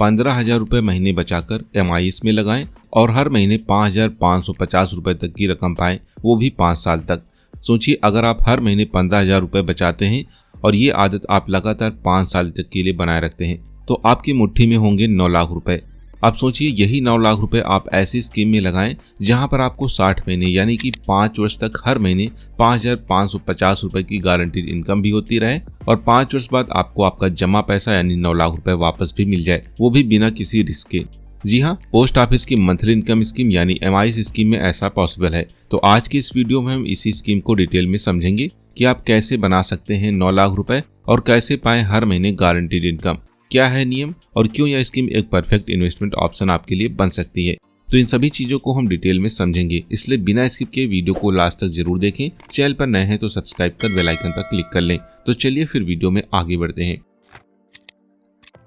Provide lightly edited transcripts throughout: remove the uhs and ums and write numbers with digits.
15,000 रुपये महीने बचाकर MIS में लगाएं और हर महीने 5,550 रुपये तक की रकम पाएं, वो भी 5 साल तक। सोचिए, अगर आप हर महीने 15,000 रुपये बचाते हैं और ये आदत आप लगातार 5 साल तक के लिए बनाए रखते हैं तो आपकी मुट्ठी में होंगे 9 लाख रुपए। अब सोचिए, यही 9 लाख रुपए आप ऐसी स्कीम में लगाएं जहां पर आपको 60 महीने यानी कि 5 वर्ष तक हर महीने 5,550 रुपए की गारंटीड इनकम भी होती रहे और 5 वर्ष बाद आपको आपका जमा पैसा यानी 9 लाख रुपए वापस भी मिल जाए, वो भी बिना किसी रिस्क के। जी हाँ, पोस्ट ऑफिस की मंथली इनकम स्कीम यानी MIS स्कीम में ऐसा पॉसिबल है। तो आज की इस वीडियो में हम इसी स्कीम को डिटेल में समझेंगे कि आप कैसे बना सकते हैं 9 लाख रुपए और कैसे पाएं हर महीने गारंटीड इनकम, क्या है नियम और क्यों यह स्कीम एक परफेक्ट इन्वेस्टमेंट ऑप्शन आपके लिए बन सकती है। तो इन सभी चीजों को हम डिटेल में समझेंगे, इसलिए बिना स्किप के वीडियो को लास्ट तक जरूर देखें। चैनल पर नए हैं तो सब्सक्राइब कर बेल आइकन पर क्लिक कर लें। तो चलिए फिर वीडियो में आगे बढ़ते हैं।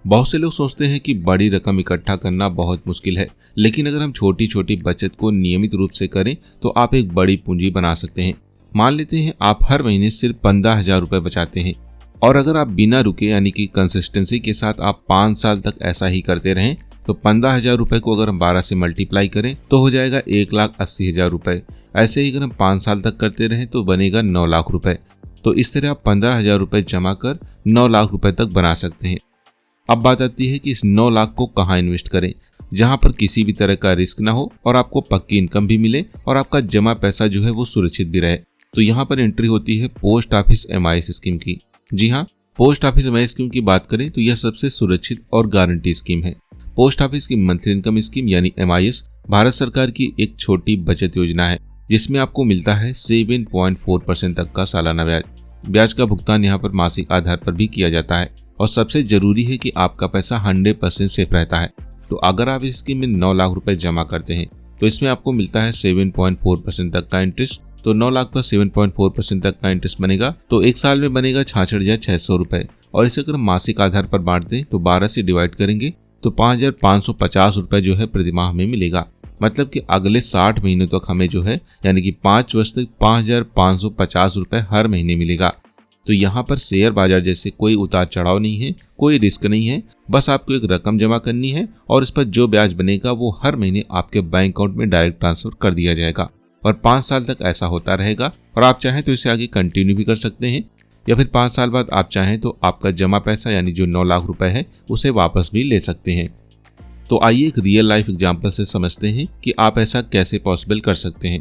बहुत से लोग सोचते हैं कि बड़ी रकम इकट्ठा करना बहुत मुश्किल है, लेकिन अगर हम छोटी छोटी बचत को नियमित रूप से करें तो आप एक बड़ी पूंजी बना सकते हैं। मान लेते हैं आप हर महीने सिर्फ 15,000 रुपए बचाते हैं और अगर आप बिना रुके यानी कि कंसिस्टेंसी के साथ आप 5 साल तक ऐसा ही करते रहें तो 15,000 रुपए को अगर हम 12 से मल्टीप्लाई करें तो हो जाएगा 1,80,000 रुपए। ऐसे ही अगर हम 5 साल तक करते रहें तो बनेगा 9 लाख रुपए। तो इस तरह आप 15,000 रुपए जमा कर 9 लाख रुपए तक बना सकते हैं। अब बात आती है कि इस 9 लाख को कहाँ इन्वेस्ट करें जहां पर किसी भी तरह का रिस्क ना हो और आपको पक्की इनकम भी मिले और आपका जमा पैसा जो है वो सुरक्षित भी रहे। तो यहाँ पर एंट्री होती है पोस्ट ऑफिस MIS स्कीम की। जी हाँ, पोस्ट ऑफिस MIS स्कीम की बात करें तो यह सबसे सुरक्षित और गारंटी स्कीम है। पोस्ट ऑफिस की मंथली इनकम स्कीम यानी MIS भारत सरकार की एक छोटी बचत योजना है जिसमें आपको मिलता है 7.4% तक का सालाना ब्याज। ब्याज का भुगतान यहाँ पर मासिक आधार पर भी किया जाता है और सबसे जरूरी है कि आपका पैसा 100% सेफ रहता है। तो अगर आप इस स्कीम में 9 लाख रुपए जमा करते हैं तो इसमें आपको मिलता है 7.4% तक का इंटरेस्ट। तो 9 लाख पर 7.4% तक का इंटरेस्ट बनेगा तो एक साल में बनेगा 66,600 रुपए और इसे अगर मासिक आधार पर बांट दें तो 12 से डिवाइड करेंगे तो 5,550 रुपए जो है प्रति माह में मिलेगा। मतलब कि अगले 60 महीनों तक हमें जो है यानी कि 5 वर्ष तक 5,550 रुपए हर महीने मिलेगा। तो यहाँ पर शेयर बाजार जैसे कोई उतार चढ़ाव नहीं है, कोई रिस्क नहीं है, बस आपको एक रकम जमा करनी है और इस पर जो ब्याज बनेगा वो हर महीने आपके बैंक अकाउंट में डायरेक्ट ट्रांसफर कर दिया जाएगा और 5 साल तक ऐसा होता रहेगा। और आप चाहें तो इसे आगे कंटिन्यू भी कर सकते हैं या फिर 5 साल बाद आप चाहें तो आपका जमा पैसा यानी जो 9 लाख रुपए है उसे वापस भी ले सकते हैं। तो आइए एक रियल लाइफ एग्जाम्पल से समझते हैं कि आप ऐसा कैसे पॉसिबल कर सकते हैं।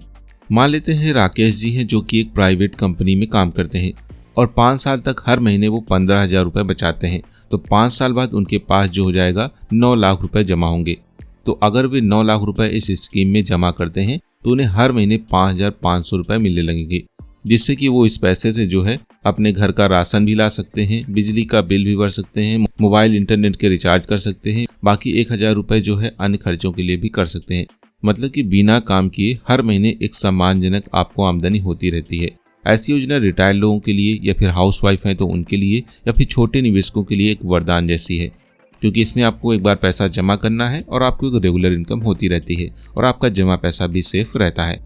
मान लेते हैं राकेश जी हैं जो कि एक प्राइवेट कंपनी में काम करते हैं और 5 साल तक हर महीने वो 15,000 रुपए बचाते हैं। तो 5 साल बाद उनके पास जो हो जाएगा 9 लाख रुपए जमा होंगे। तो अगर वे 9 लाख रुपए इस स्कीम में जमा करते हैं तो उन्हें हर महीने 5,500 रुपए मिलने लगेंगे, जिससे कि वो इस पैसे से जो है अपने घर का राशन भी ला सकते हैं, बिजली का बिल भी भर सकते हैं, मोबाइल इंटरनेट के रिचार्ज कर सकते हैं, बाकी 1,000 रुपए जो है अन्य खर्चों के लिए भी कर सकते हैं। मतलब कि बिना काम किए हर महीने एक सम्मानजनक आपको आमदनी होती रहती है। ऐसी योजना रिटायर्ड लोगों के लिए या फिर हाउसवाइफ हैं तो उनके लिए या फिर छोटे निवेशकों के लिए एक वरदान जैसी है, क्योंकि इसमें आपको एक बार पैसा जमा करना है और आपको एक रेगुलर इनकम होती रहती है और आपका जमा पैसा भी सेफ रहता है।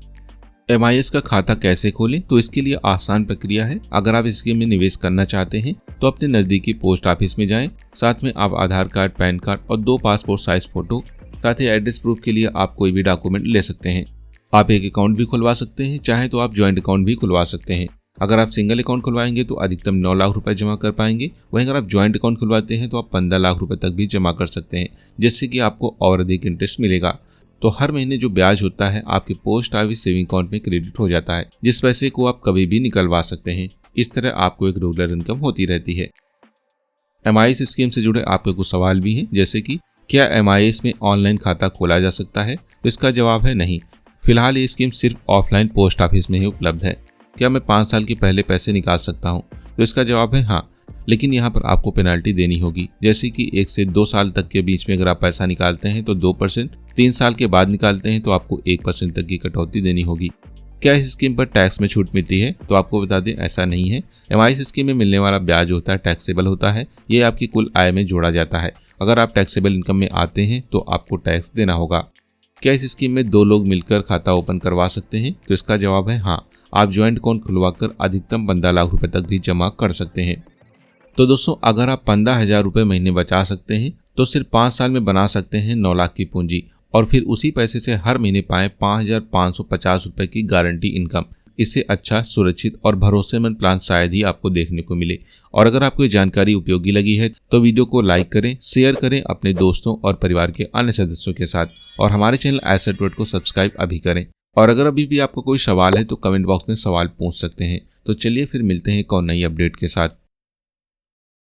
MIS का खाता कैसे खोलें, तो इसके लिए आसान प्रक्रिया है। अगर आप इस स्कीम में निवेश करना चाहते हैं तो अपने नजदीकी पोस्ट ऑफिस में जाएं, साथ में आप आधार कार्ड, पैन कार्ड और 2 पासपोर्ट साइज फोटो, साथ ही एड्रेस प्रूफ के लिए आप कोई भी डॉक्यूमेंट ले सकते हैं। आप एक अकाउंट भी खुलवा सकते हैं, चाहे तो आप ज्वाइंट अकाउंट भी खुलवा सकते हैं। अगर आप सिंगल अकाउंट खुलवाएंगे तो अधिकतम 9 लाख रुपए जमा कर पाएंगे, वहीं अगर आप ज्वाइंट अकाउंट खुलवाते हैं तो आप 15 लाख रुपए तक भी जमा कर सकते हैं, जिससे कि आपको और अधिक इंटरेस्ट मिलेगा। तो हर महीने जो ब्याज होता है आपके पोस्ट ऑफिस सेविंग अकाउंट में क्रेडिट हो जाता है, जिस पैसे को आप कभी भी निकलवा सकते हैं। इस तरह आपको एक रेगुलर इनकम होती रहती है। MIS स्कीम से जुड़े आपके कुछ सवाल भी हैं, जैसे कि क्या MIS में ऑनलाइन खाता खोला जा सकता है? तो इसका जवाब है नहीं। फिलहाल ये स्कीम सिर्फ ऑफलाइन पोस्ट ऑफिस में ही उपलब्ध है। क्या मैं 5 साल के पहले पैसे निकाल सकता हूँ? तो इसका जवाब है हाँ, लेकिन यहाँ पर आपको पेनाल्टी देनी होगी। जैसे कि 1 से 2 साल तक के बीच में अगर आप पैसा निकालते हैं तो 2%, 3 साल के बाद निकालते हैं तो आपको 1% तक की कटौती देनी होगी। क्या इस स्कीम पर टैक्स में छूट मिलती है? तो आपको बता दें ऐसा नहीं है। MIS स्कीम में मिलने वाला ब्याज होता है टैक्सेबल होता है, ये आपकी कुल आय में जोड़ा जाता है। अगर आप टैक्सेबल इनकम में आते हैं तो आपको टैक्स देना होगा। क्या इस स्कीम में 2 लोग मिलकर खाता ओपन करवा सकते हैं? तो इसका जवाब है हाँ, आप ज्वाइंट अकाउंट खुलवाकर अधिकतम 15 लाख रुपए तक भी जमा कर सकते हैं। तो दोस्तों, अगर आप 15,000 रुपए महीने बचा सकते हैं तो सिर्फ 5 साल में बना सकते हैं 9 लाख की पूंजी और फिर उसी पैसे से हर महीने पाएं 5,550 रुपए की गारंटी इनकम। इससे अच्छा, सुरक्षित और भरोसेमंद प्लान शायद ही आपको देखने को मिले। और अगर आपको ये जानकारी उपयोगी लगी है तो वीडियो को लाइक करें, शेयर करें अपने दोस्तों और परिवार के अन्य सदस्यों के साथ और हमारे चैनल एसेट वर्ल्ड को सब्सक्राइब अभी करें। और अगर अभी भी आपको कोई सवाल है तो कमेंट बॉक्स में सवाल पूछ सकते हैं। तो चलिए फिर मिलते हैं एक और नई अपडेट के साथ।